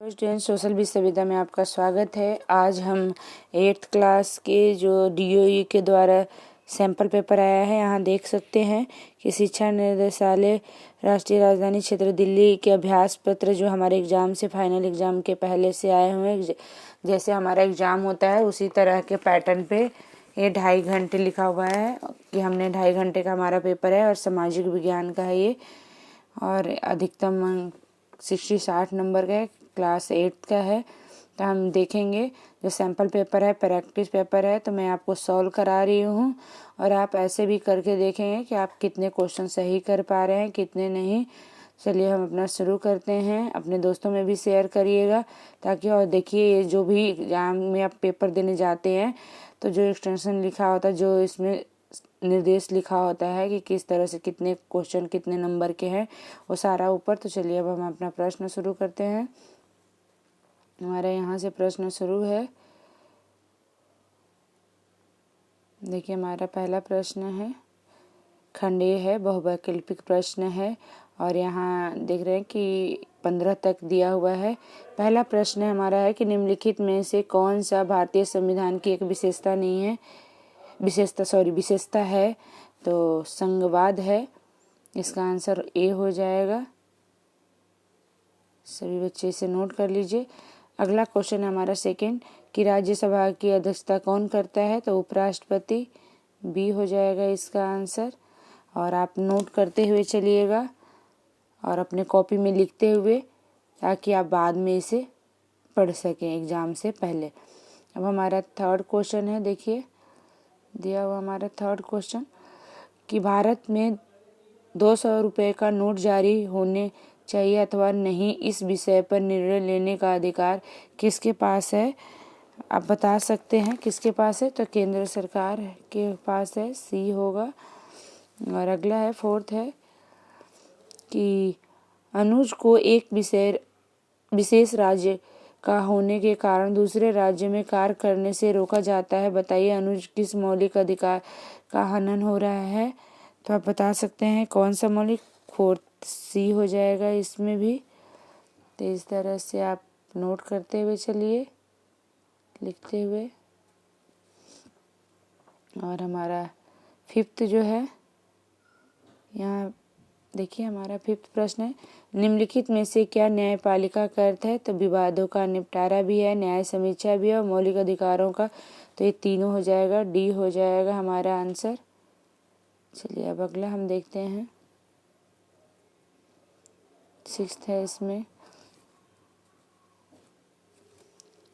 Student social विश्वविद्या में आपका स्वागत है। आज हम 8th क्लास के जो DOE के द्वारा सैंपल पेपर आया है, यहाँ देख सकते हैं कि शिक्षा निदेशालय राष्ट्रीय राजधानी क्षेत्र दिल्ली के अभ्यास पत्र जो हमारे एग्ज़ाम से फाइनल एग्ज़ाम के पहले से आए हुए हैं, जैसे हमारा एग्ज़ाम होता है उसी तरह के पैटर्न पे ये 2.5 घंटे लिखा हुआ है कि हमने 2.5 घंटे का हमारा पेपर है और सामाजिक विज्ञान का है ये, और अधिकतम 60 नंबर का है, क्लास 8 का है। तो हम देखेंगे जो सैम्पल पेपर है, प्रैक्टिस पेपर है, तो मैं आपको सॉल्व करा रही हूँ और आप ऐसे भी करके देखेंगे कि आप कितने क्वेश्चन सही कर पा रहे हैं, कितने नहीं। चलिए हम अपना शुरू करते हैं। अपने दोस्तों में भी शेयर करिएगा ताकि, और देखिए ये जो भी एग्जाम में आप पेपर देने जाते हैं तो जो एक्सटेंशन लिखा होता है, जो इसमें निर्देश लिखा होता है कि किस तरह से कितने क्वेश्चन कितने नंबर के हैं, वो सारा ऊपर। तो चलिए अब हम अपना प्रश्न शुरू करते हैं। हमारे यहाँ से प्रश्न शुरू है। देखिए हमारा पहला प्रश्न है, खंडीय है, बहुवैकल्पिक प्रश्न है और यहाँ देख रहे हैं कि 15 तक दिया हुआ है। पहला प्रश्न हमारा है कि निम्नलिखित में से कौन सा भारतीय संविधान की एक विशेषता है। तो संघवाद है, इसका आंसर ए हो जाएगा। सभी बच्चे इसे नोट कर लीजिए। अगला क्वेश्चन हमारा सेकंड कि राज्यसभा की अध्यक्षता कौन करता है। तो उपराष्ट्रपति, बी हो जाएगा इसका आंसर। और आप नोट करते हुए चलिएगा और अपने कॉपी में लिखते हुए, ताकि आप बाद में इसे पढ़ सकें एग्ज़ाम से पहले। अब हमारा थर्ड क्वेश्चन है, देखिए दिया हुआ हमारा थर्ड क्वेश्चन कि भारत में 200 रुपये का नोट जारी होने चाहिए अथवा नहीं, इस विषय पर निर्णय लेने का अधिकार किसके पास है। आप बता सकते हैं किसके पास है। तो केंद्र सरकार के पास है, सी होगा। और अगला है फोर्थ है कि अनुज को एक विशेष राज्य का होने के कारण दूसरे राज्य में कार्य करने से रोका जाता है, बताइए अनुज किस मौलिक अधिकार का हनन हो रहा है। तो आप बता सकते हैं कौन सा मौलिक, फोर्थ सी हो जाएगा इसमें भी। तो इस तरह से आप नोट करते हुए चलिए, लिखते हुए। और हमारा फिफ्थ जो है, यहाँ देखिए हमारा फिफ्थ प्रश्न है, निम्नलिखित में से क्या न्यायपालिका का अर्थ है। तो विवादों का निपटारा भी है, न्याय समीक्षा भी है और मौलिक अधिकारों का। तो ये तीनों हो जाएगा, डी हो जाएगा हमारा आंसर। चलिए अब अगला हम देखते हैं, सिक्स्थ है इसमें,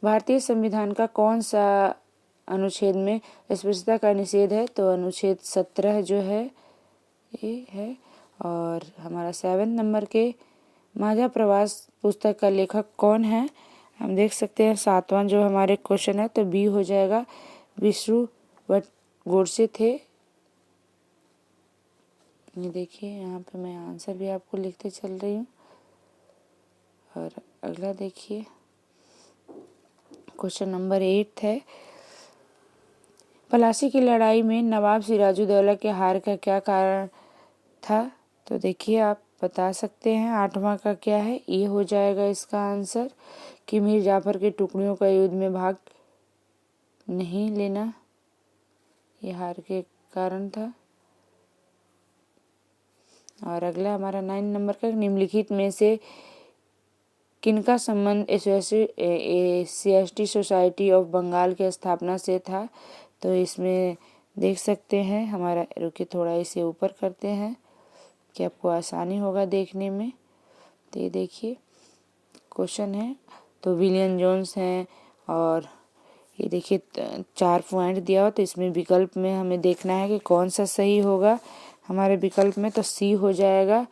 भारतीय संविधान का कौन सा अनुच्छेद में अस्पृश्यता का निषेध है। तो अनुच्छेद 17 जो है ये है। और हमारा 7 नंबर के माझा प्रवास पुस्तक का लेखक कौन है। हम देख सकते हैं 7वां जो हमारे क्वेश्चन है, तो बी हो जाएगा, विष्णुवट गोडसे थे। ये देखिए यहाँ पे मैं आंसर भी आपको लिखते चल रही हूँ। और अगला देखिए क्वेश्चन नंबर 8 है, पलासी की लड़ाई में नवाब सिराजुद्दौला के हार का क्या कारण था। तो देखिए आप बता सकते हैं 8वां का क्या है, ये हो जाएगा इसका आंसर कि मीर जाफर के टुकड़ियों का युद्ध में भाग नहीं लेना, ये हार के कारण था। और अगला हमारा 9 नंबर का, निम्नलिखित में से किनका संबंध एससी सोसाइटी ऑफ बंगाल की स्थापना से था। तो इसमें देख सकते हैं हमारा, रुकिए थोड़ा इसे ऊपर करते हैं कि आपको आसानी होगा देखने में। तो ये देखिए क्वेश्चन है, तो विलियम जोन्स हैं और ये देखिए 4 पॉइंट दिया हो। तो इसमें विकल्प में हमें देखना है कि कौन सा सही होगा हमारे विकल्प में। तो सी हो जाएगा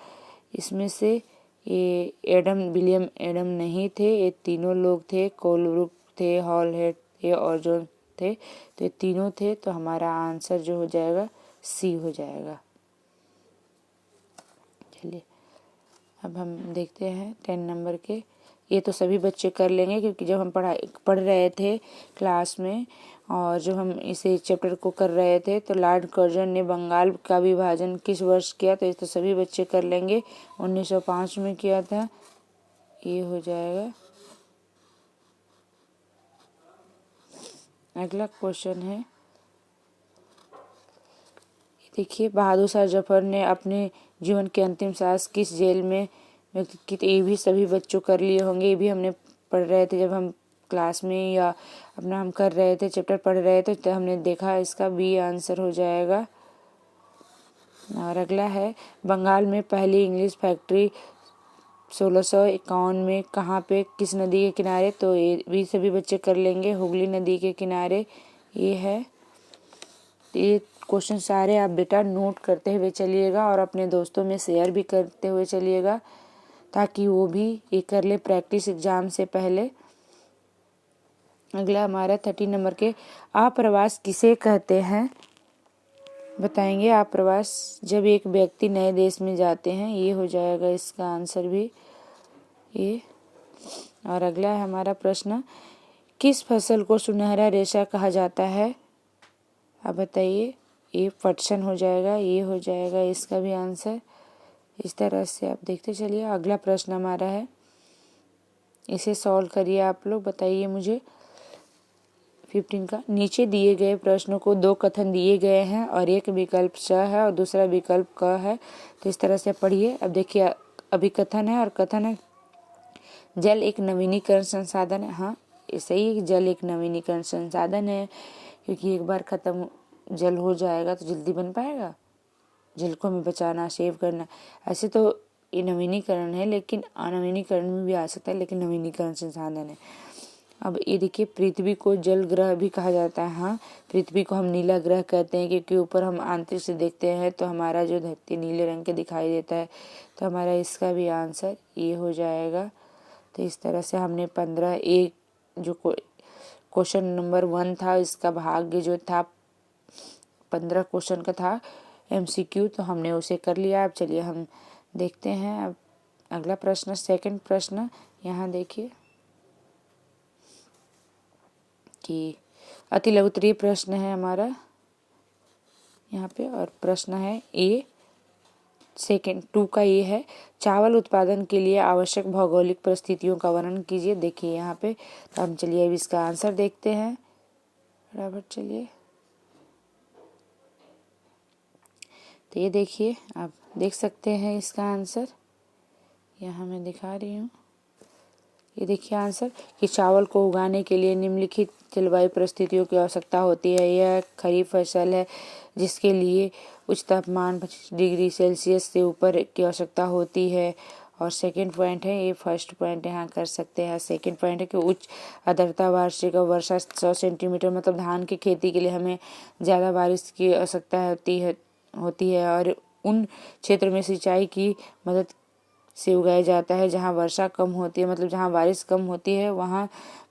इसमें से। ये विलियम एडम नहीं थे, ये तीनों लोग थे, कोलब्रुक थे, हॉलहेड थे और जोन्स थे। तो ये तीनों थे। तो हमारा आंसर जो हो जाएगा सी हो जाएगा। चलिए अब हम देखते हैं 10 नंबर के। ये तो सभी बच्चे कर लेंगे क्योंकि जब हम पढ़ रहे थे क्लास में और जब हम इसे चैप्टर को कर रहे थे तो लॉर्ड कर्जन ने बंगाल का विभाजन किस वर्ष किया। तो ये तो सभी बच्चे कर लेंगे, 1905 में किया था, ये हो जाएगा। अगला क्वेश्चन है, देखिए बहादुर शाह जफर ने अपने जीवन के अंतिम सांस किस जेल में व्यतीत की? तो ये भी सभी बच्चों कर लिए होंगे, ये भी हमने पढ़ रहे थे जब हम क्लास में या अपना हम कर रहे थे, चैप्टर पढ़ रहे थे, तो हमने देखा, इसका बी आंसर हो जाएगा। और अगला है, बंगाल में पहली इंग्लिश फैक्ट्री 1651 में कहाँ पे, किस नदी के किनारे? तो ये भी सभी बच्चे कर लेंगे, हुगली नदी के किनारे ये है। ये क्वेश्चन सारे आप बेटा नोट करते हुए चलिएगा और अपने दोस्तों में शेयर भी करते हुए चलिएगा, ताकि वो भी ये कर ले प्रैक्टिस एग्जाम से पहले। अगला हमारा 30 नंबर के, आप्रवास किसे कहते हैं? बताएंगे। आप्रवास जब एक व्यक्ति नए देश में जाते हैं, ये हो जाएगा इसका आंसर भी ये। और अगला है हमारा प्रश्न, किस फसल को सुनहरा रेशा कहा जाता है? आप बताइए। ये पटसन हो जाएगा, ये हो जाएगा इसका भी आंसर। इस तरह से आप देखते चलिए। अगला प्रश्न हमारा है, इसे सॉल्व करिए आप लोग, बताइए मुझे। 15 का, नीचे दिए गए प्रश्नों को 2 कथन दिए गए हैं और एक विकल्प स है और दूसरा विकल्प क है, तो इस तरह से पढ़िए। अब देखिए, अभी कथन है और कथन है, जल एक नवीनीकरण संसाधन है। हाँ सही है, जल एक नवीनीकरण संसाधन है, क्योंकि एक बार खत्म जल हो जाएगा तो जल्दी बन पाएगा। जल को हमें बचाना, सेव करना, ऐसे तो ये नवीनीकरण है, लेकिन अनवीनीकरण में भी आ सकता है, लेकिन नवीनीकरण संसाधन है। अब ये देखिए, पृथ्वी को जल ग्रह भी कहा जाता है। हाँ, पृथ्वी को हम नीला ग्रह कहते हैं, क्योंकि ऊपर हम आंतरिक से देखते हैं तो हमारा जो धरती नीले रंग के दिखाई देता है, तो हमारा इसका भी आंसर ये हो जाएगा। तो इस तरह से हमने 15 एक जो क्वेश्चन नंबर 1 था, इसका भाग्य जो था 15 क्वेश्चन का था MCQ, तो हमने उसे कर लिया। अब चलिए हम देखते हैं अब अगला प्रश्न, सेकंड प्रश्न। यहाँ देखिए कि अति लघुत्तरीय प्रश्न है हमारा यहाँ पे, और प्रश्न है ए सेकंड 2 का ये है, चावल उत्पादन के लिए आवश्यक भौगोलिक परिस्थितियों का वर्णन कीजिए। देखिए यहाँ पे, तो हम चलिए अब इसका आंसर देखते हैं बराबर। चलिए, तो ये देखिए, आप देख सकते हैं इसका आंसर, यहाँ मैं दिखा रही हूँ। ये देखिए आंसर, कि चावल को उगाने के लिए निम्नलिखित जलवायु परिस्थितियों की आवश्यकता होती है। यह खरीफ फसल है जिसके लिए उच्च तापमान 25 डिग्री सेल्सियस से ऊपर की आवश्यकता होती है। और सेकंड पॉइंट है, ये फर्स्ट पॉइंट यहाँ कर सकते हैं। सेकंड पॉइंट है कि उच्च आर्द्रता वार्षिक वर्षा 100 सेंटीमीटर, मतलब धान की खेती के लिए हमें ज़्यादा बारिश की आवश्यकता होती है और उन क्षेत्र में सिंचाई की मदद से उगाया जाता है जहाँ वर्षा कम होती है, मतलब जहाँ बारिश कम होती है वहाँ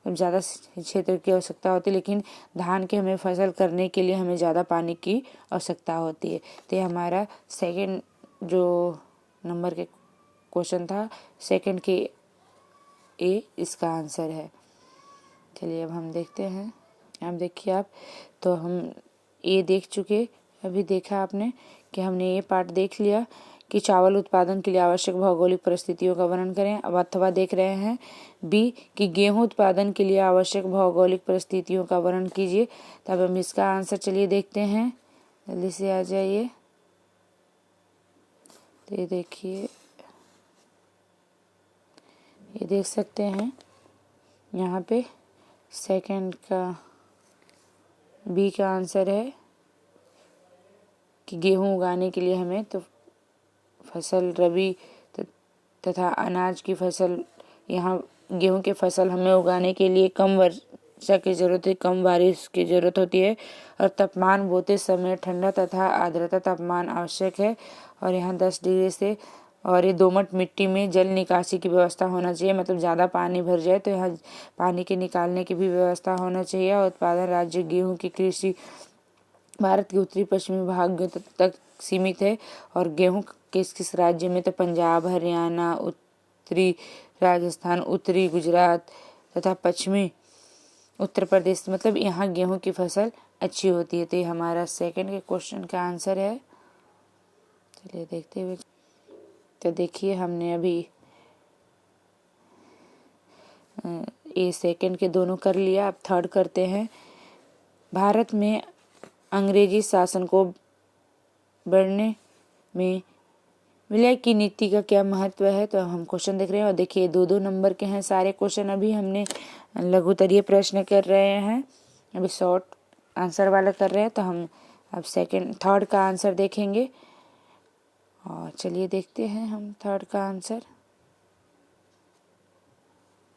ज़्यादा क्षेत्र की आवश्यकता होती है, लेकिन धान के हमें फसल करने के लिए हमें ज़्यादा पानी की आवश्यकता होती है। तो ये हमारा सेकंड जो नंबर के क्वेश्चन था, सेकंड के ए इसका आंसर है। चलिए अब हम देखते हैं। अब देखिए आप, तो हम ये देख चुके, अभी देखा आपने कि हमने ये पार्ट देख लिया कि चावल उत्पादन के लिए आवश्यक भौगोलिक परिस्थितियों का वर्णन करें। अब अथवा देख रहे हैं बी कि गेहूं उत्पादन के लिए आवश्यक भौगोलिक परिस्थितियों का वर्णन कीजिए। तब हम इसका आंसर चलिए देखते हैं, जल्दी से आ जाइए। तो ये देखिए, ये देख सकते हैं यहाँ पे सेकंड का बी का आंसर है कि गेहूं उगाने के लिए हमें तो फसल रबी तथा अनाज की फसल, यहाँ गेहूं की फसल हमें उगाने के लिए कम वर्षा की जरूरत है, कम बारिश की जरूरत होती है, और तापमान बोते समय ठंडा तथा आर्द्रता तापमान आवश्यक है। और यहाँ 10 डिग्री से, और ये दोमट मिट्टी में जल निकासी की व्यवस्था होना चाहिए, मतलब ज़्यादा पानी भर जाए तो यहाँ पानी के निकालने की भी व्यवस्था होना चाहिए। और उत्पादन राज्य गेहूँ की कृषि भारत के उत्तरी पश्चिमी भाग तक सीमित है। और गेहूं किस किस राज्य में, तो पंजाब, हरियाणा, उत्तरी राजस्थान, उत्तरी गुजरात तथा पश्चिमी उत्तर प्रदेश, मतलब यहाँ गेहूं की फसल अच्छी होती है। तो ये हमारा सेकंड के क्वेश्चन का आंसर है। चलिए देखते हुए, तो देखिए हमने अभी ये सेकंड के दोनों कर लिया। अब थर्ड करते हैं। भारत में अंग्रेजी शासन को बढ़ने में विलय की नीति का क्या महत्व है। तो हम क्वेश्चन देख रहे हैं और देखिए 2-2 नंबर के हैं सारे क्वेश्चन। अभी हमने लघुत्तरीय प्रश्न कर रहे हैं, अभी शॉर्ट आंसर वाला कर रहे हैं, तो हम अब थर्ड का आंसर देखेंगे। और चलिए देखते हैं हम थर्ड का आंसर।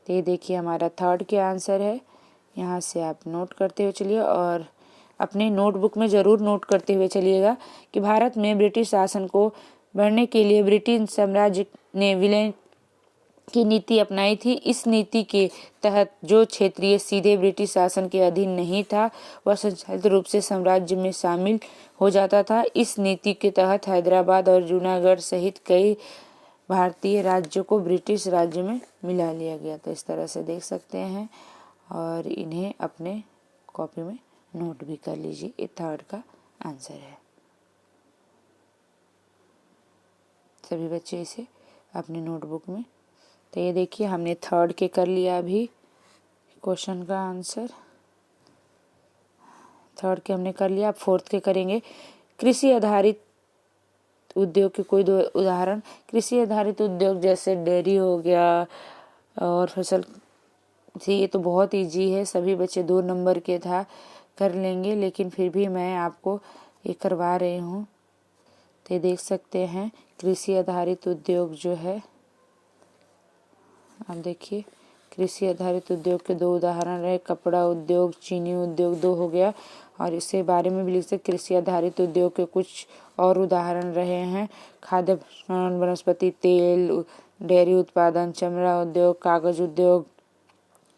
तो ये देखिए हमारा थर्ड के आंसर है। यहाँ से आप नोट करते हुए चलिए और अपने नोटबुक में ज़रूर नोट करते हुए चलिएगा कि भारत में ब्रिटिश शासन को बढ़ने के लिए ब्रिटिश साम्राज्य ने विलय की नीति अपनाई थी। इस नीति के तहत जो क्षेत्रीय सीधे ब्रिटिश शासन के अधीन नहीं था वह स्वचालित रूप से साम्राज्य में शामिल हो जाता था। इस नीति के तहत हैदराबाद और जूनागढ़ सहित कई भारतीय राज्यों को ब्रिटिश राज्य में मिला लिया गया। तो इस तरह से देख सकते हैं और इन्हें अपने कॉपी में नोट भी कर लीजिए। ये थर्ड का आंसर है। सभी बच्चे इसे अपने नोटबुक में। तो ये देखिए हमने थर्ड के कर लिया अभी क्वेश्चन का आंसर। थर्ड के हमने कर लिया, अब फोर्थ के करेंगे। कृषि आधारित उद्योग के कोई 2 उदाहरण। कृषि आधारित उद्योग जैसे डेयरी हो गया और फसल थी, ये तो बहुत इजी है, सभी बच्चे 2 नंबर के था कर लेंगे, लेकिन फिर भी मैं आपको ये करवा रही हूँ। तो देख सकते हैं कृषि आधारित उद्योग जो है, अब देखिए कृषि आधारित उद्योग के 2 उदाहरण रहे, कपड़ा उद्योग, चीनी उद्योग 2 हो गया। और इसके बारे में भी लिख सकते कृषि आधारित उद्योग के कुछ और उदाहरण रहे हैं, खाद्य प्रसंस्करण, वनस्पति तेल, डेयरी उत्पादन, चमड़ा उद्योग, कागज उद्योग,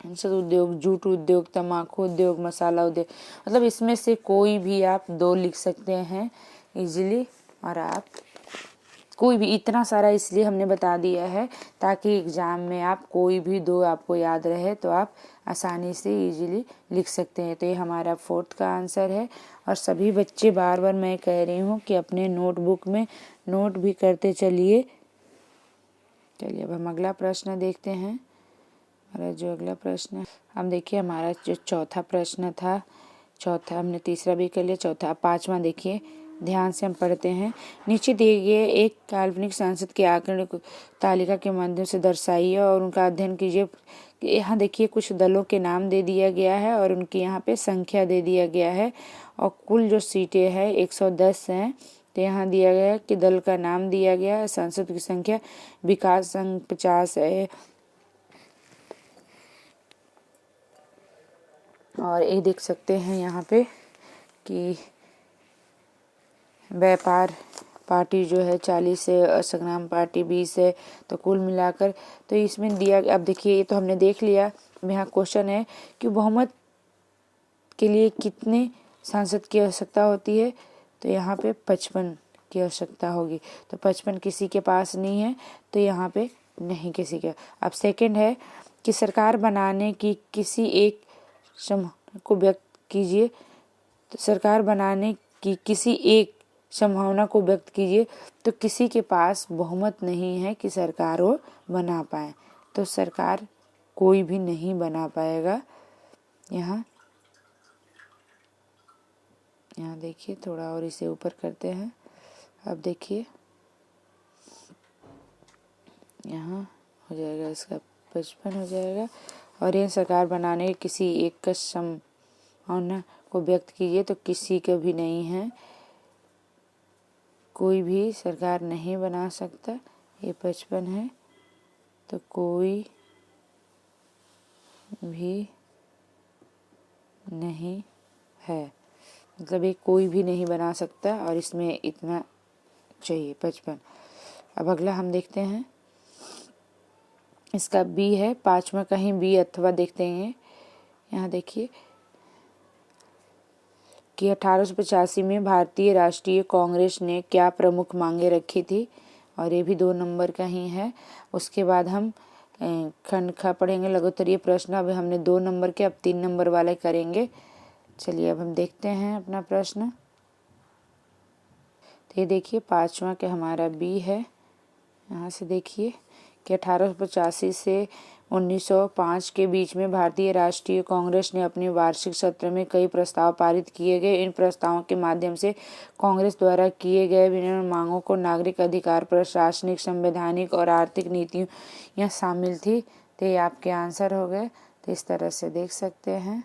औषध उद्योग, जूट उद्योग, तंबाकू उद्योग, मसाला उद्योग। मतलब इसमें से कोई भी आप 2 लिख सकते हैं इजीली। और आप कोई भी, इतना सारा इसलिए हमने बता दिया है ताकि एग्ज़ाम में आप कोई भी 2 आपको याद रहे तो आप आसानी से इजीली लिख सकते हैं। तो ये हमारा फोर्थ का आंसर है। और सभी बच्चे बार बार मैं कह रही हूँ कि अपने नोटबुक में नोट भी करते चलिए। चलिए अब हम अगला प्रश्न देखते हैं। हमारा जो अगला प्रश्न है, हम देखिए हमारा जो चौथा प्रश्न था, चौथा हमने तीसरा भी कर लिया, चौथा। पांचवा देखिए ध्यान से हम पढ़ते हैं। नीचे दिए गए एक काल्पनिक सांसद के आंकड़े को तालिका के माध्यम से दर्शाइए और उनका अध्ययन कीजिए। यहाँ देखिए कुछ दलों के नाम दे दिया गया है और उनकी यहाँ पे संख्या दे दिया गया है और कुल जो सीटें हैं 110 हैं। तो यहाँ दिया गया है कि दल का नाम दिया गया है, सांसद की संख्या विकास संघ 50 है। और ये देख सकते हैं यहाँ पे कि व्यापार पार्टी जो है 40 है और संग्राम पार्टी 20 है। तो कुल मिलाकर तो इसमें दिया, अब देखिए ये तो हमने देख लिया। यहाँ क्वेश्चन है कि बहुमत के लिए कितने सांसद की आवश्यकता होती है। तो यहाँ पे 55 की आवश्यकता होगी। तो 55 किसी के पास नहीं है, तो यहाँ पे नहीं किसी के। अब सेकंड है कि सरकार बनाने की किसी एक संभावना को व्यक्त कीजिए। तो सरकार बनाने की किसी एक संभावना को व्यक्त कीजिए। तो किसी के पास बहुमत नहीं है कि सरकार वो बना पाए, तो सरकार कोई भी नहीं बना पाएगा। यहाँ देखिए थोड़ा और इसे ऊपर करते हैं। अब देखिए यहाँ हो जाएगा, इसका 55 हो जाएगा। और यह सरकार बनाने किसी एक का संभावना को व्यक्त कीजिए। तो किसी का भी नहीं है, कोई भी सरकार नहीं बना सकता। ये 55 है, तो कोई भी नहीं है, मतलब ये कोई भी नहीं बना सकता और इसमें इतना चाहिए 55। अब अगला हम देखते हैं, इसका बी है, पांचवा कहीं बी अथवा देखते हैं। यहाँ देखिए कि 1885 में भारतीय राष्ट्रीय कांग्रेस ने क्या प्रमुख मांगे रखी थी। और ये भी 2 नंबर का ही है। उसके बाद हम खंड ख पढ़ेंगे लघुत्तरीय प्रश्न। अब हमने 2 नंबर के, अब 3 नंबर वाले करेंगे। चलिए अब हम देखते हैं अपना प्रश्न। तो ये देखिए पांचवा के हमारा बी है। यहाँ से देखिए कि 1885 से 1905 के बीच में भारतीय राष्ट्रीय कांग्रेस ने अपने वार्षिक सत्र में कई प्रस्ताव पारित किए गए। इन प्रस्तावों के माध्यम से कांग्रेस द्वारा किए गए विभिन्न मांगों को नागरिक अधिकार, प्रशासनिक, संवैधानिक और आर्थिक नीतियां शामिल थी। तो ये आपके आंसर हो गए। तो इस तरह से देख सकते हैं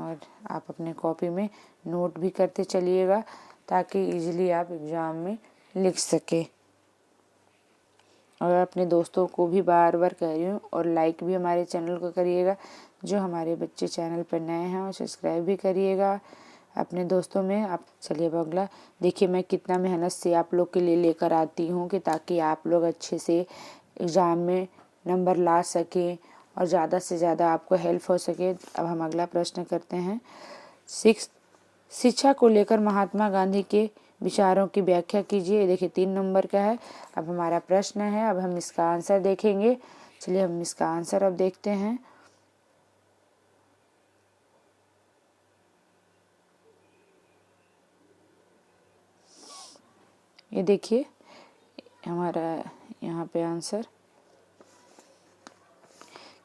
और आप अपने कॉपी में नोट भी करते चलिएगा ताकि इजीली आप एग्ज़ाम में लिख सके। और अपने दोस्तों को भी बार बार कह रही हूँ, और लाइक भी हमारे चैनल को करिएगा। जो हमारे बच्चे चैनल पर नए हैं और सब्सक्राइब भी करिएगा अपने दोस्तों में। आप चलिए अब अगला देखिए, मैं कितना मेहनत से आप लोग के लिए लेकर आती हूँ कि ताकि आप लोग अच्छे से एग्ज़ाम में नंबर ला सकें और ज़्यादा से ज़्यादा आपको हेल्प हो सके। अब हम अगला प्रश्न करते हैं। शिक्षा को लेकर महात्मा गांधी के विचारों की व्याख्या कीजिए। देखिए 3 नंबर का है। अब हमारा प्रश्न है, अब हम इसका आंसर देखेंगे। चलिए हम इसका आंसर अब देखते हैं। ये देखिए हमारा यहाँ पे आंसर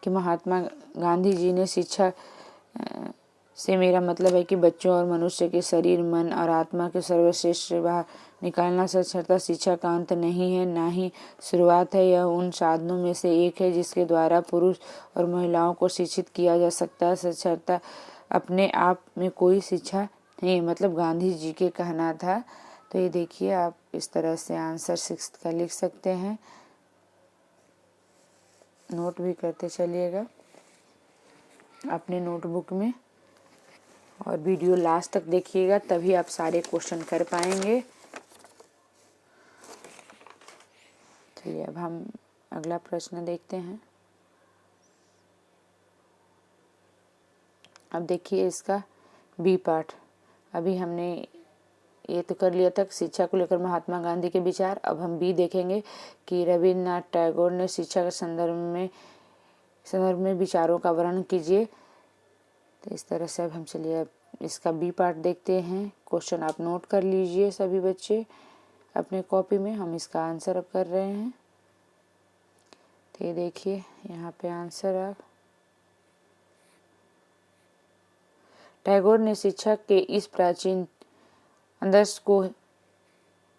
कि महात्मा गांधी जी ने शिक्षा से मेरा मतलब है कि बच्चों और मनुष्य के शरीर, मन और आत्मा के सर्वश्रेष्ठ बाहर निकालना साक्षरता शिक्षा का अंत नहीं है, ना ही शुरुआत है। यह उन साधनों में से एक है जिसके द्वारा पुरुष और महिलाओं को शिक्षित किया जा सकता है। साक्षरता अपने आप में कोई शिक्षा नहीं, मतलब गांधी जी के कहना था। तो ये देखिए आप इस तरह से आंसर 6 का लिख सकते हैं। नोट भी करते चलिएगा अपने नोटबुक में, और वीडियो लास्ट तक देखिएगा तभी आप सारे क्वेश्चन कर पाएंगे। चलिए अब हम अगला प्रश्न देखते हैं। अब देखिए इसका बी पार्ट। अभी हमने ये तो कर लिया था शिक्षा को लेकर महात्मा गांधी के विचार। अब हम बी देखेंगे कि रविन्द्रनाथ टैगोर ने शिक्षा के संदर्भ में विचारों का वर्णन कीजिए। तो इस तरह से अब हम चलिए इसका बी पार्ट देखते हैं। क्वेश्चन आप नोट कर लीजिए सभी बच्चे अपने कॉपी में। हम इसका आंसर अब कर रहे हैं। तो ये देखिए यहाँ पे आंसर आप टैगोर ने शिक्षा के इस प्राचीन आदर्श को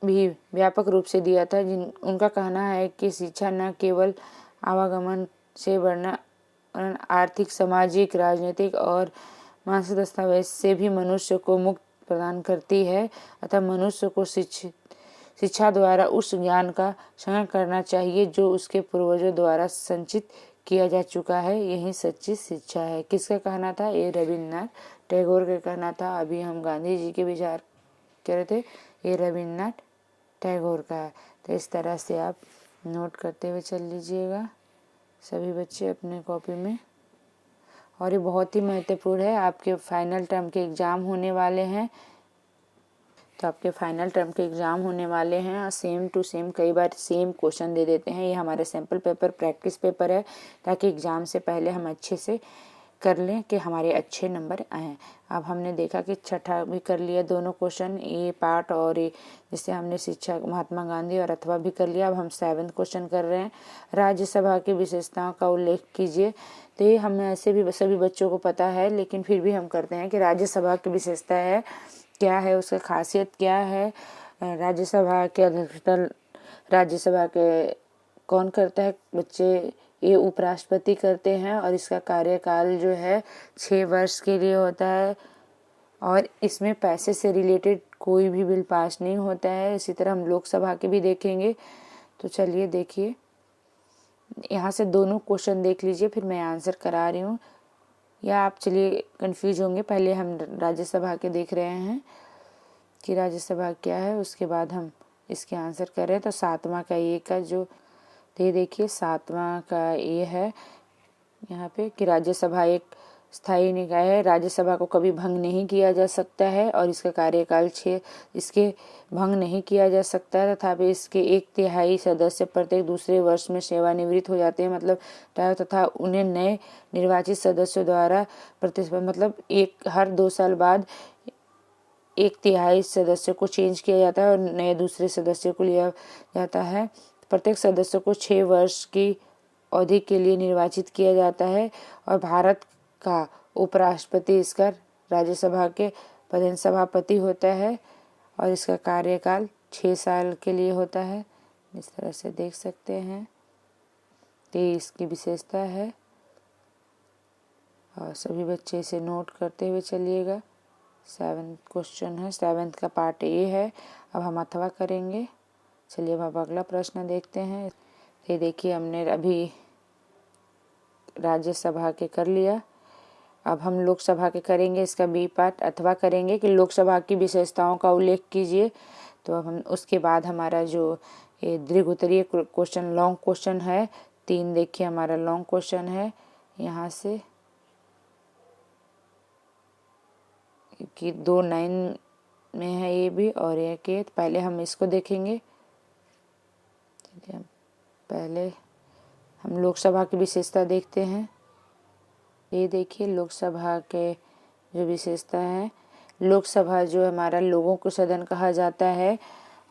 भी व्यापक रूप से दिया था। उनका कहना है कि शिक्षा न केवल आवागमन से वरना आर्थिक, सामाजिक, राजनीतिक और मानसिक दस्तावेज से भी मनुष्य को मुक्त प्रदान करती है। अतः मनुष्य को शिक्षा द्वारा उस ज्ञान का संग्रह करना चाहिए जो उसके पूर्वजों द्वारा संचित किया जा चुका है। यही सच्ची शिक्षा है। किसका कहना था? ये रविन्द्रनाथ टैगोर का कहना था। अभी हम गांधी जी के विचार कह रहे थे, ये रविन्द्रनाथ टैगोर का है। तो इस तरह से आप नोट करते हुए चल लीजिएगा सभी बच्चे अपने कॉपी में। और ये बहुत ही महत्वपूर्ण है। आपके फाइनल टर्म के एग्ज़ाम होने वाले हैं, तो आपके फाइनल टर्म के एग्ज़ाम होने वाले हैं और सेम टू सेम कई बार सेम क्वेश्चन दे देते हैं। ये हमारे सैम्पल पेपर, प्रैक्टिस पेपर है, ताकि एग्ज़ाम से पहले हम अच्छे से कर लें कि हमारे अच्छे नंबर आएँ। अब हमने देखा कि छठा भी कर लिया दोनों क्वेश्चन, ए पार्ट और ए जिससे हमने शिक्षा महात्मा गांधी और अथवा भी कर लिया। अब हम 7वां क्वेश्चन कर रहे हैं। राज्यसभा की विशेषताओं का उल्लेख कीजिए। तो ये हमें ऐसे भी सभी बच्चों को पता है, लेकिन फिर भी हम करते हैं कि राज्यसभा की विशेषता है क्या है, उसका खासियत क्या है, राज्यसभा के अध्यक्षता राज्यसभा के कौन करता है बच्चे? ये उपराष्ट्रपति करते हैं और इसका कार्यकाल जो है 6 वर्ष के लिए होता है और इसमें पैसे से रिलेटेड कोई भी बिल पास नहीं होता है। इसी तरह हम लोकसभा के भी देखेंगे। तो चलिए देखिए, यहाँ से दोनों क्वेश्चन देख लीजिए, फिर मैं आंसर करा रही हूँ, या आप चलिए कंफ्यूज होंगे। पहले हम राज्यसभा के देख रहे हैं कि राज्यसभा क्या है, उसके बाद हम इसके आंसर कर रहे हैं। तो 7वां का ये का जो ये देखिए 7वां का ये है यहाँ पे कि राज्यसभा एक स्थायी निकाय है। राज्यसभा को कभी भंग नहीं किया जा सकता है और इसका कार्यकाल 6 इसके भंग नहीं किया जा सकता है। तथापि इसके 1/3 सदस्य प्रत्येक दूसरे वर्ष में सेवानिवृत्त हो जाते हैं, मतलब तथा उन्हें नए निर्वाचित सदस्यों द्वारा मतलब हर 2 साल बाद 1/3 सदस्य को चेंज किया जाता है और नए दूसरे सदस्य को लिया जाता है। प्रत्येक सदस्य को 6 वर्ष की अवधि के लिए निर्वाचित किया जाता है और भारत का उपराष्ट्रपति इसका राज्यसभा के प्रधान सभापति होता है और इसका कार्यकाल 6 साल के लिए होता है। इस तरह से देख सकते हैं, ये इसकी विशेषता है और सभी बच्चे इसे नोट करते हुए चलिएगा। 7th क्वेश्चन है, 7th का पार्ट ए है। अब हम अथवा करेंगे। चलिए अब अगला प्रश्न देखते हैं। ये देखिए, हमने अभी राज्यसभा के कर लिया, अब हम लोकसभा के करेंगे। इसका बी पार्ट अथवा करेंगे कि लोकसभा की विशेषताओं का उल्लेख कीजिए। तो अब हम उसके बाद हमारा जो ये दीर्घ उत्तरीय क्वेश्चन लॉन्ग क्वेश्चन है 3, देखिए हमारा लॉन्ग क्वेश्चन है यहाँ से कि 2 9 में है ये भी और ये के। पहले हम इसको देखेंगे। पहले हम लोकसभा की विशेषता देखते हैं। ये देखिए लोकसभा के जो विशेषता है, लोकसभा जो हमारा लोगों को सदन कहा जाता है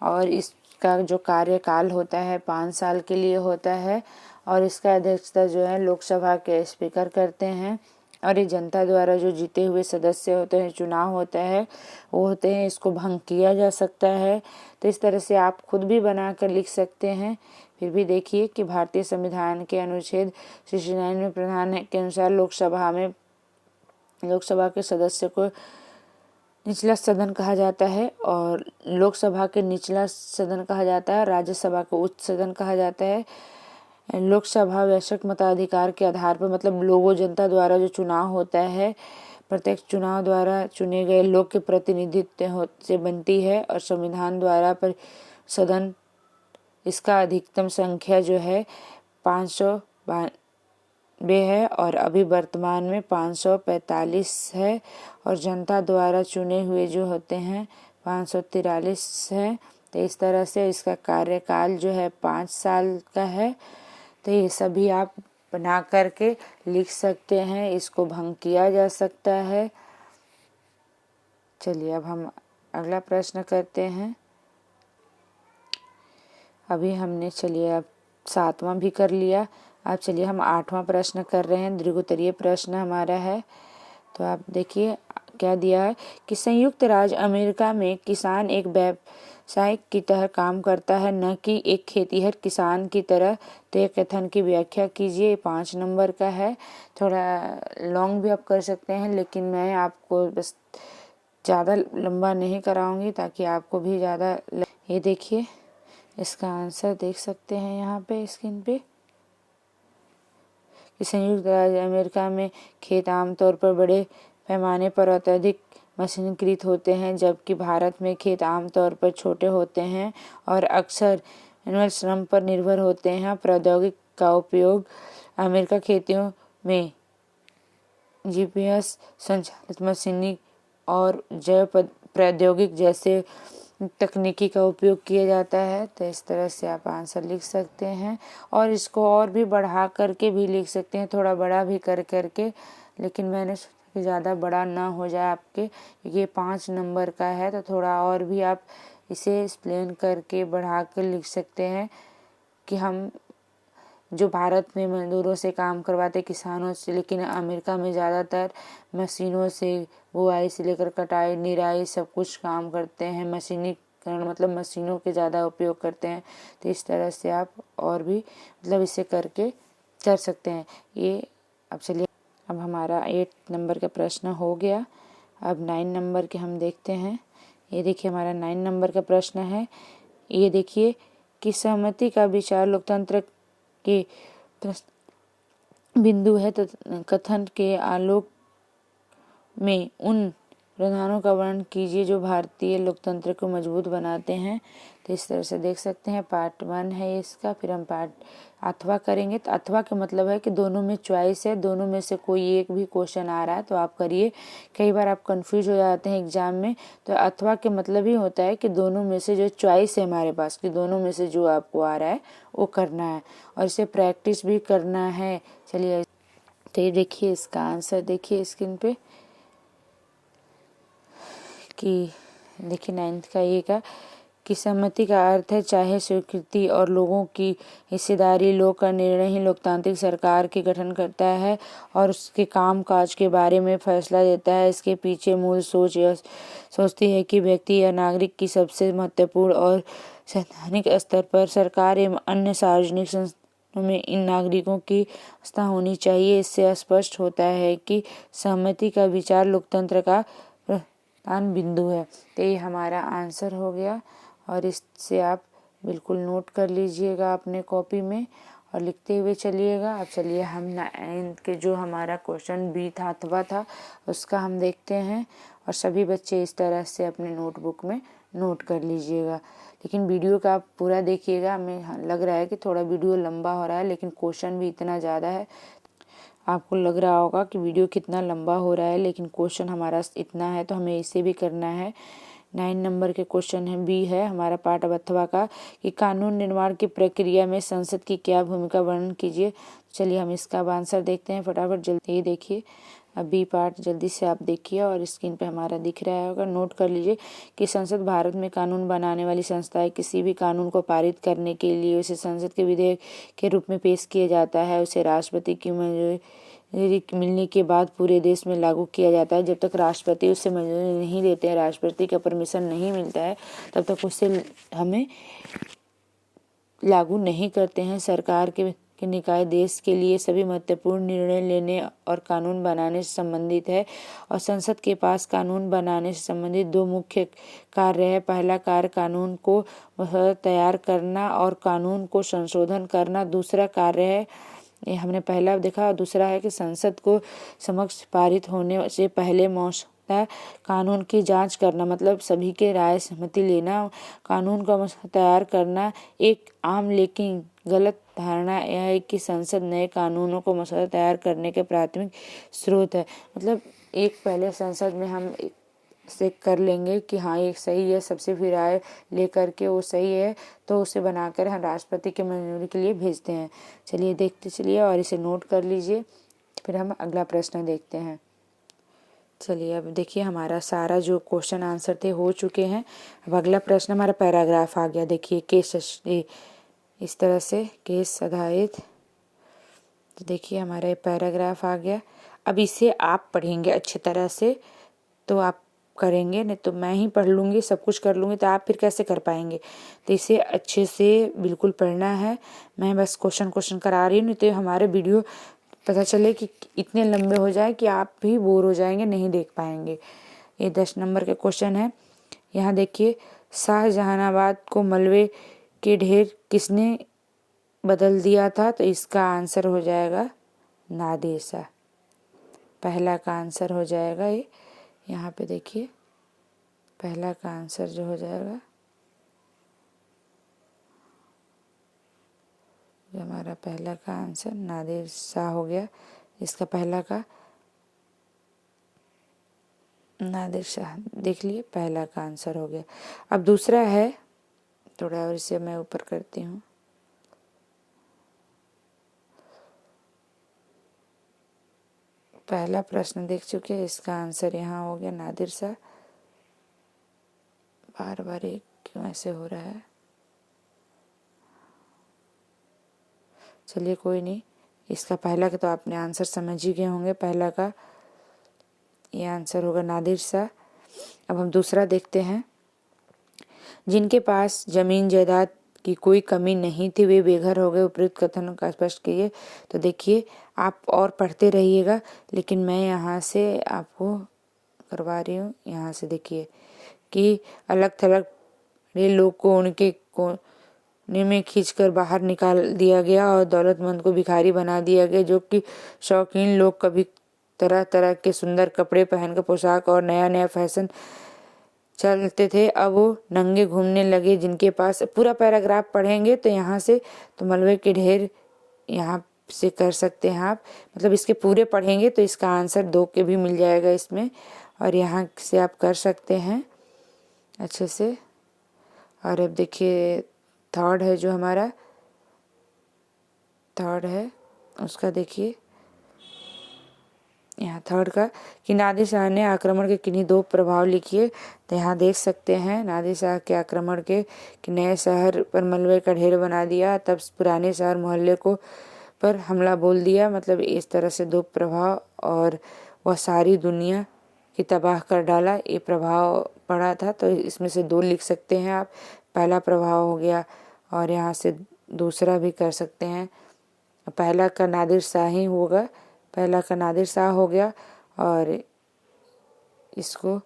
और इसका जो कार्यकाल होता है 5 साल के लिए होता है और इसका अध्यक्षता जो है लोकसभा के स्पीकर करते हैं और ये जनता द्वारा जो जीते हुए सदस्य होते हैं, चुनाव होता है वो होते हैं। इसको भंग किया जा सकता है। तो इस तरह से आप खुद भी बना कर लिख सकते हैं। फिर भी देखिए कि भारतीय संविधान के अनुच्छेद 69 में प्रावधान के अनुसार लोकसभा के सदस्य को निचला सदन कहा जाता है और लोकसभा के निचला सदन कहा जाता है, राज्यसभा को उच्च सदन कहा जाता है। लोकसभा वैश्विक मताधिकार के आधार पर, मतलब लोगों जनता द्वारा जो चुनाव होता है, प्रत्येक चुनाव द्वारा चुने गए लोग के प्रतिनिधित्व से बनती है और संविधान द्वारा पर सदन इसका अधिकतम संख्या जो है 592 है और अभी वर्तमान में 545 है और जनता द्वारा चुने हुए जो होते हैं 543 है। तो इस तरह से इसका कार्यकाल जो है 5 साल का है। तो ये सभी आप बना करके लिख सकते हैं। इसको भंग किया जा सकता है। चलिए अब हम अगला प्रश्न करते हैं। अभी हमने चलिए अब 7वां भी कर लिया। अब चलिए हम 8वां प्रश्न कर रहे हैं। दीर्घ उत्तरीय प्रश्न हमारा है। तो आप देखिए क्या दिया है कि संयुक्त राज्य अमेरिका में किसान एक व्यवसाय की तरह काम करता है, न कि एक खेतीहर किसान की तरह। तो ये कथन की व्याख्या कीजिए। 5 नंबर का है। थोड़ा लॉन्ग भी आप कर सकते हैं, लेकिन मैं आपको बस ज़्यादा लंबा नहीं कराऊंगी ताकि आपको भी ज़्यादा। ये देखिए इसका आंसर देख सकते हैं यहाँ पे स्क्रीन पे कि संयुक्त राज्य अमेरिका में खेत आमतौर पर बड़े पैमाने पर अत्यधिक मशीनीकृत होते हैं, जबकि भारत में खेत आमतौर पर छोटे होते हैं और अक्सर मैनुअल श्रम पर निर्भर होते हैं। प्रौद्योगिकी का उपयोग अमेरिका खेतियों में जीपीएस संचालित मशीनी और जैव प्रौद्योगिकी जैसे तकनीकी का उपयोग किया जाता है। तो इस तरह से आप आंसर लिख सकते हैं और इसको और भी बढ़ा करके भी लिख सकते हैं, थोड़ा बड़ा भी कर करके, लेकिन मैंने सोचा कि ज़्यादा बड़ा ना हो जाए आपके, ये 5 नंबर का है। तो थोड़ा और भी आप इसे एक्सप्लेन करके बढ़ा कर लिख सकते हैं कि हम जो भारत में मजदूरों से काम करवाते किसानों से, लेकिन अमेरिका में ज़्यादातर मशीनों से बुआई से लेकर कटाई निराई सब कुछ काम करते हैं। मशीनीकरण मतलब मशीनों के ज़्यादा उपयोग करते हैं। तो इस तरह से आप और भी मतलब इसे करके कर सकते हैं। ये अब चलिए अब हमारा 8 नंबर का प्रश्न हो गया। अब 9 नंबर के हम देखते हैं। ये देखिए हमारा 9 नंबर का प्रश्न है। ये देखिए कि सहमति का विचार लोकतंत्र के बिंदु है। तो कथन के आलोक में उन प्रधानों का वर्णन कीजिए जो भारतीय लोकतंत्र को मजबूत बनाते हैं। तो इस तरह से देख सकते हैं। पार्ट 1 है इसका। फिर हम पार्ट अथवा करेंगे। तो अथवा का मतलब है कि दोनों में चॉइस है, दोनों में से कोई एक भी क्वेश्चन आ रहा है तो आप करिए। कई बार आप कंफ्यूज हो जाते हैं एग्जाम में। तो अथवा के मतलब ही होता है कि दोनों में से जो चॉइस है हमारे पास, कि दोनों में से जो आपको आ रहा है वो करना है और इसे प्रैक्टिस भी करना है। चलिए तो ये देखिए इसका आंसर देखिए स्क्रीन पे कि देखिए 9th का ये का कि सहमति का अर्थ है चाहे स्वीकृति और लोगों की हिस्सेदारी। लोग का निर्णय ही लोकतांत्रिक सरकार के गठन करता है और उसके काम काज के बारे में फैसला देता है। इसके पीछे मूल सोच यह सोचती है कि व्यक्ति या नागरिक की सबसे महत्वपूर्ण और सैद्धांतिक स्तर पर सरकार एवं अन्य सार्वजनिक संस्थाओं में इन नागरिकों की आस्था होनी चाहिए। इससे स्पष्ट होता है कि सहमति का विचार लोकतंत्र का प्रधान बिंदु है। तो ये हमारा आंसर हो गया और इससे आप बिल्कुल नोट कर लीजिएगा अपने कॉपी में और लिखते हुए चलिएगा। अब चलिए हम 9th के जो हमारा क्वेश्चन बी था अथवा था उसका हम देखते हैं और सभी बच्चे इस तरह से अपने नोटबुक में नोट कर लीजिएगा। लेकिन वीडियो का आप पूरा देखिएगा। हमें लग रहा है कि थोड़ा वीडियो लंबा हो रहा है लेकिन क्वेश्चन भी इतना ज़्यादा है। आपको लग रहा होगा कि वीडियो कितना लंबा हो रहा है लेकिन क्वेश्चन हमारा इतना है तो हमें इसे भी करना है। 9 नंबर के क्वेश्चन है बी है हमारा पाठ अथवा का कि कानून निर्माण की प्रक्रिया में संसद की क्या भूमिका वर्णन कीजिए। चलिए हम इसका आंसर देखते हैं फटाफट। जल्दी देखिए अब बी पार्ट जल्दी से आप देखिए और स्क्रीन पे हमारा दिख रहा होगा। नोट कर लीजिए कि संसद भारत में कानून बनाने वाली संस्था है। किसी भी कानून को पारित करने के लिए उसे संसद के विधेयक के रूप में पेश किया जाता है। उसे राष्ट्रपति की मंजूरी मिलने के बाद पूरे देश में लागू किया जाता है। जब तक राष्ट्रपति उससे मंजूरी नहीं देते हैं, राष्ट्रपति का परमिशन नहीं मिलता है, तब तक उससे हमें लागू नहीं करते हैं। सरकार के निकाय देश के लिए सभी महत्वपूर्ण निर्णय लेने और कानून बनाने से संबंधित है और संसद के पास कानून बनाने से संबंधित 2 मुख्य कार्य है। पहला कार्य कानून को तैयार करना और कानून को संशोधन करना। दूसरा कार्य है ये हमने पहला देखा और दूसरा है कि संसद को समक्ष पारित होने से पहले मौजूदा कानून की जांच करना, मतलब सभी के राय सहमति लेना। कानून का तैयार करना एक आम लेकिन गलत धारणा यह है कि संसद नए कानूनों को मसौदा तैयार करने के प्राथमिक स्रोत है। मतलब एक पहले संसद में हम से कर लेंगे कि हाँ ये सही है, सबसे फिर राय लेकर के वो सही है तो उसे बनाकर हम राष्ट्रपति के मंजूरी के लिए भेजते हैं। चलिए देखते चलिए और इसे नोट कर लीजिए। फिर हम अगला प्रश्न देखते हैं। चलिए अब देखिए हमारा सारा जो क्वेश्चन आंसर थे हो चुके हैं। अब अगला प्रश्न हमारा पैराग्राफ आ गया। देखिए केस इस तरह से केस आधारित, तो देखिए हमारा ये पैराग्राफ आ गया। अब इसे आप पढ़ेंगे अच्छी तरह से तो आप करेंगे, नहीं तो मैं ही पढ़ लूँगी सब कुछ कर लूँगी तो आप फिर कैसे कर पाएंगे। तो इसे अच्छे से बिल्कुल पढ़ना है। मैं बस क्वेश्चन करा रही हूँ, नहीं तो हमारे वीडियो पता चले कि इतने लंबे हो जाए कि आप भी बोर हो जाएंगे, नहीं देख पाएंगे। ये 10 नंबर के क्वेश्चन है। यहाँ देखिए शाहजहानाबाद को मलबे के ढेर किसने बदल दिया था, तो इसका आंसर हो जाएगा नादिर शाह। पहला का आंसर हो जाएगा ये। यहाँ पे देखिए पहला का आंसर जो हो जाएगा जो हमारा पहला का आंसर नादिर शाह हो गया। इसका पहला का नादिर शाह देख लिए, पहला का आंसर हो गया। अब दूसरा है, थोड़ा और इसे मैं ऊपर करती हूँ। पहला प्रश्न देख चुके हैं, इसका आंसर यहाँ हो गया नादिर शाह। बार बार एक क्यों ऐसे हो रहा है, चलिए कोई नहीं। इसका पहला का तो आपने आंसर समझ ही गए होंगे, पहला का ये आंसर होगा नादिर शाह। अब हम दूसरा देखते हैं। जिनके पास जमीन जायदाद की कोई कमी नहीं थी वे बेघर हो गए, उपयुक्त कथन का स्पष्ट कीजिए। तो देखिए आप और पढ़ते रहिएगा लेकिन मैं यहाँ से आपको करवा रही हूँ। यहाँ से देखिए कि अलग थलग लोग को उनके कोने में खींचकर बाहर निकाल दिया गया और दौलतमंद को भिखारी बना दिया गया। जो कि शौकीन लोग कभी तरह तरह के सुंदर कपड़े पहनकर पोशाक और नया नया फैशन चलते थे, अब वो नंगे घूमने लगे। जिनके पास पूरा पैराग्राफ पढ़ेंगे तो यहाँ से तो मलबे के ढेर यहाँ से कर सकते हैं आप, मतलब इसके पूरे पढ़ेंगे तो इसका आंसर 2 के भी मिल जाएगा इसमें और यहाँ से आप कर सकते हैं अच्छे से। और अब देखिए थर्ड है जो हमारा थर्ड है उसका देखिए यहाँ यहाँ थर्ड का कि नादिर शाह ने आक्रमण के किन्हीं 2 प्रभाव लिखिए। तो यहाँ देख सकते हैं नादिर शाह के आक्रमण के कि नए शहर पर मलबे का ढेर बना दिया, तब पुराने शहर मोहल्ले को पर हमला बोल दिया। मतलब इस तरह से 2 प्रभाव, और वह सारी दुनिया की तबाह कर डाला, ये प्रभाव पड़ा था। तो इसमें से 2 लिख सकते हैं आप। पहला प्रभाव हो गया और यहाँ से दूसरा भी कर सकते हैं। पहला का नादिर शाह ही होगा, पहला का नादिर शाह हो गया, और इसको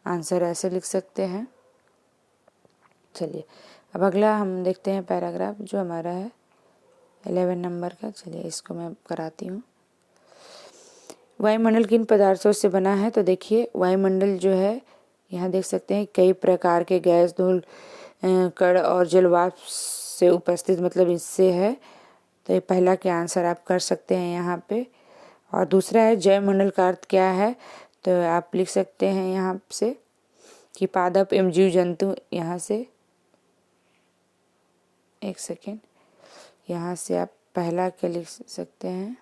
आंसर ऐसे लिख सकते हैं। चलिए अब अगला हम देखते हैं पैराग्राफ जो हमारा है 11 नंबर का। चलिए इसको मैं कराती हूँ। वायुमंडल किन पदार्थों से बना है? तो देखिए वायुमंडल जो है यहाँ देख सकते हैं कई प्रकार के गैस, धूल, कण और जलवाष्प से उपस्थित, मतलब इससे है। तो ये पहला के आंसर आप कर सकते हैं यहाँ पे। और दूसरा है जैवमंडल का अर्थ क्या है? तो आप लिख सकते हैं यहाँ से कि पादप एवं जीव जंतु। यहाँ से एक सेकेंड, यहाँ से आप पहला के लिख सकते हैं,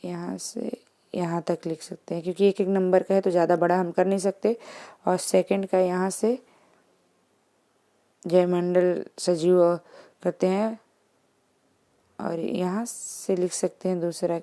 यहाँ से यहाँ तक लिख सकते हैं क्योंकि एक एक नंबर का है तो ज़्यादा बड़ा हम कर नहीं सकते। और सेकंड का यहाँ से जैवमंडल सजीव करते हैं, और यहाँ से लिख सकते हैं दूसरा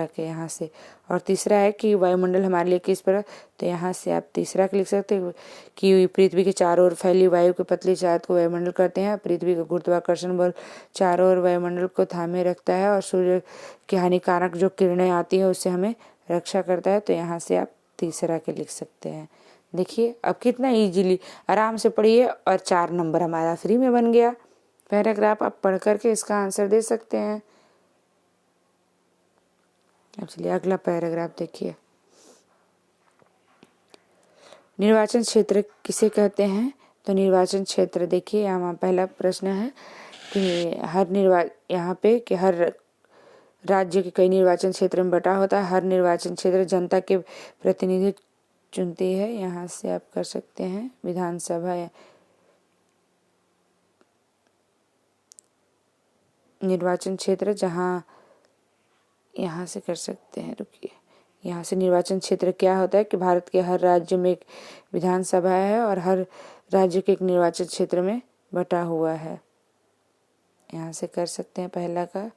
के यहाँ से। और तीसरा है कि वायुमंडल हमारे लिए किस प्रकार, तो यहाँ से आप तीसरा के लिख सकते हैं कि पृथ्वी के चारों ओर फैली वायु के पतली चादर को वायुमंडल करते हैं। पृथ्वी का गुरुत्वाकर्षण बल चारों ओर वायुमंडल को थामे रखता है और सूर्य की हानिकारक जो किरणें आती हैं उससे हमें रक्षा करता है। तो यहाँ से आप तीसरा के लिख सकते हैं। देखिए अब कितना ईजिली, आराम से पढ़िए और 4 नंबर हमारा फ्री में बन गया। पैराग्राफ आप पढ़ करके इसका आंसर दे सकते हैं। अब चलिए अगला पैराग्राफ देखिए। निर्वाचन क्षेत्र किसे कहते हैं? तो निर्वाचन क्षेत्र देखिए यहाँ पहला प्रश्न है कि यहाँ पे कि हर राज्य के कई निर्वाचन क्षेत्र में बटा होता है। हर निर्वाचन क्षेत्र जनता के प्रतिनिधि चुनती है। यहाँ से आप कर सकते हैं विधानसभा निर्वाचन क्षेत्र, जहाँ यहाँ से कर सकते हैं। रुकिए, यहाँ से निर्वाचन क्षेत्र क्या होता है कि भारत के हर राज्य में एक विधानसभा है और हर राज्य के एक निर्वाचन क्षेत्र में बटा हुआ है। यहाँ से कर सकते हैं पहला का।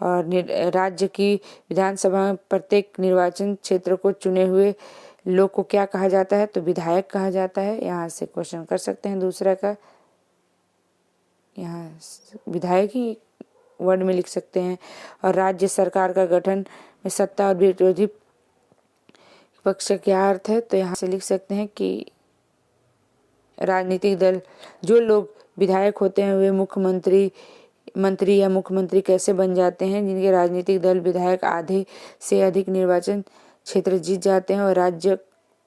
और राज्य की विधानसभा में प्रत्येक निर्वाचन क्षेत्र को चुने हुए लोग को क्या कहा जाता है? तो विधायक कहा जाता है। यहाँ से क्वेश्चन कर सकते हैं दूसरा का। यहाँ विधायक ही वर्ड में लिख सकते हैं। और राज्य सरकार का गठन में सत्ता और विरोधी पक्ष का क्या अर्थ है? तो यहाँ से लिख सकते हैं कि राजनीतिक दल, जो लोग विधायक होते हैं वे मंत्री या मुख्यमंत्री कैसे बन जाते हैं? जिनके राजनीतिक दल विधायक आधे से अधिक निर्वाचन क्षेत्र जीत जाते हैं और राज्य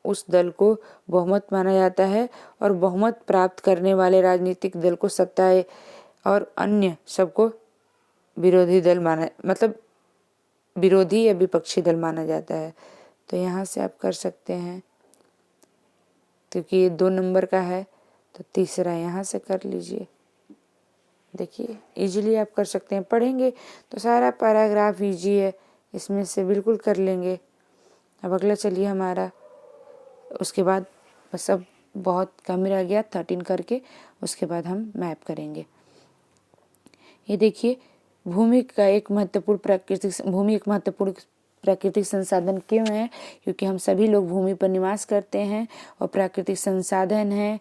उस दल को बहुमत माना जाता है, और बहुमत प्राप्त करने वाले राजनीतिक दल को सत्ता और अन्य सबको विरोधी दल माना, मतलब विरोधी या विपक्षी दल माना जाता है। तो यहाँ से आप कर सकते हैं क्योंकि ये 2 नंबर का है तो तीसरा यहाँ से कर लीजिए। देखिए इजीली आप कर सकते हैं, पढ़ेंगे तो सारा पैराग्राफ इजी है, इसमें से बिल्कुल कर लेंगे। अब अगला चलिए हमारा, उसके बाद बस अब बहुत कम रह गया 13 करके, उसके बाद हम मैप करेंगे। ये देखिए भूमि एक महत्वपूर्ण प्राकृतिक संसाधन क्यों है? क्योंकि हम सभी लोग भूमि पर निवास करते हैं और प्राकृतिक संसाधन है।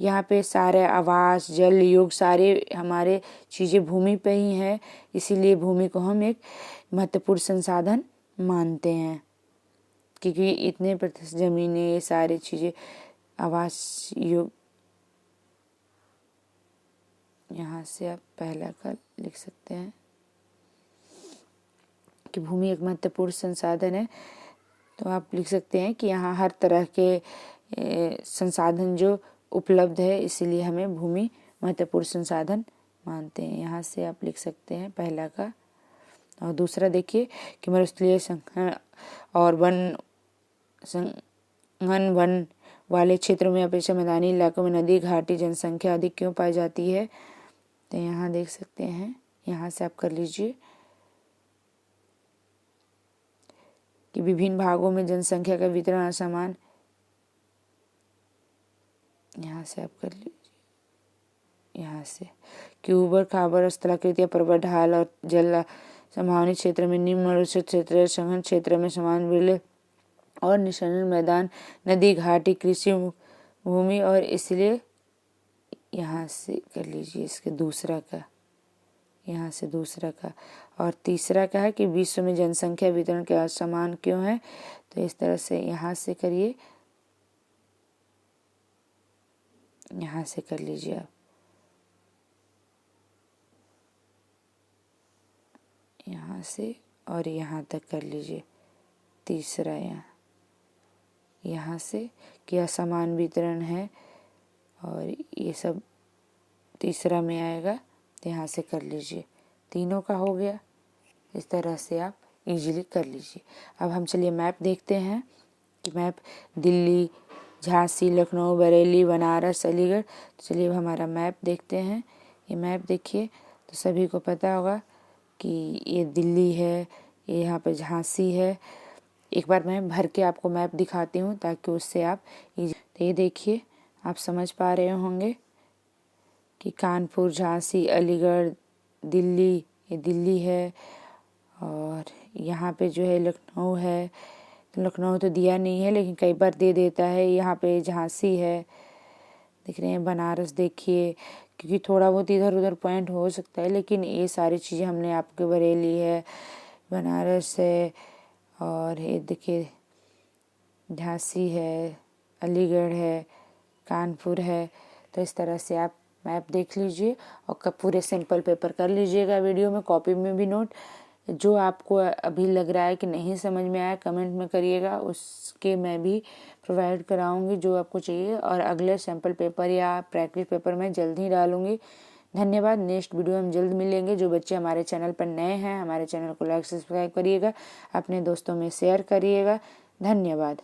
यहाँ पे सारे आवास, जल, योग, सारे हमारे चीज़ें भूमि पे ही हैं। इसीलिए भूमि को हम एक महत्वपूर्ण संसाधन मानते हैं क्योंकि इतने प्रतिशत जमीनें, ये सारी चीज़ें, आवास, योग। यहाँ से आप पहला का लिख सकते हैं कि भूमि एक महत्वपूर्ण संसाधन है। तो आप लिख सकते हैं कि यहाँ हर तरह के संसाधन जो उपलब्ध है, इसीलिए हमें भूमि महत्वपूर्ण संसाधन मानते हैं। यहाँ से आप लिख सकते हैं पहला का। और दूसरा देखिए कि मरुस्थलीय संघन और वन वाले क्षेत्रों में अपेक्षा मैदानी इलाकों में नदी, घाटी, जनसंख्या अधिक क्यों पाई जाती है? तो यहाँ देख सकते हैं, यहाँ से आप कर लीजिए कि विभिन्न भागों में जनसंख्या का वितरण असमान, यहाँ से आप कर लीजिए, यहाँ से कि ऊबड़ खाबड़ स्थलाकृति या पर्वत ढाल और जल संभावनी क्षेत्र में, निम्न मरुस्थल क्षेत्र, सघन क्षेत्र में समान विरले और निश्चित मैदान, नदी, घाटी, कृषि भूमि, और इसलिए यहाँ से कर लीजिए इसके दूसरा का, यहाँ से दूसरा का। और तीसरा का है कि विश्व में जनसंख्या वितरण के असमान क्यों है, तो इस तरह से यहाँ से करिए, यहाँ से कर लीजिए आप, यहाँ से और यहाँ तक कर लीजिए। तीसरा यहाँ से कि असमान वितरण है और ये सब तीसरा में आएगा, तो यहाँ से कर लीजिए। तीनों का हो गया। इस तरह से आप इजीली कर लीजिए। अब हम चलिए मैप देखते हैं कि मैप दिल्ली, झांसी, लखनऊ, बरेली, बनारस, अलीगढ़। तो चलिए अब हमारा मैप देखते हैं। ये मैप देखिए तो सभी को पता होगा कि ये दिल्ली है, ये यहाँ पे झांसी है। एक बार मैं भर के आपको मैप दिखाती हूँ ताकि उससे आप तो ये देखिए, आप समझ पा रहे होंगे कि कानपुर, झांसी, अलीगढ़, दिल्ली, ये दिल्ली है। और यहाँ पे जो है लखनऊ है, तो लखनऊ तो दिया नहीं है लेकिन कई बार दे देता है। यहाँ पे झांसी है, देख रहे हैं। बनारस देखिए, क्योंकि थोड़ा बहुत इधर उधर पॉइंट हो सकता है, लेकिन ये सारी चीज़ें हमने आपके बरेली है, बनारस है, और ये देखिए झांसी है, अलीगढ़ है, कानपुर है। तो इस तरह से आप मैप देख लीजिए और पूरे सिंपल पेपर कर लीजिएगा। वीडियो में, कॉपी में भी नोट। जो आपको अभी लग रहा है कि नहीं समझ में आया, कमेंट में करिएगा, उसके मैं भी प्रोवाइड कराऊंगी जो आपको चाहिए। और अगले सैम्पल पेपर या प्रैक्टिस पेपर मैं जल्द ही डालूंगी। धन्यवाद। नेक्स्ट वीडियो हम जल्द मिलेंगे। जो बच्चे हमारे चैनल पर नए हैं, हमारे चैनल को लाइक सब्सक्राइब करिएगा, अपने दोस्तों में शेयर करिएगा। धन्यवाद।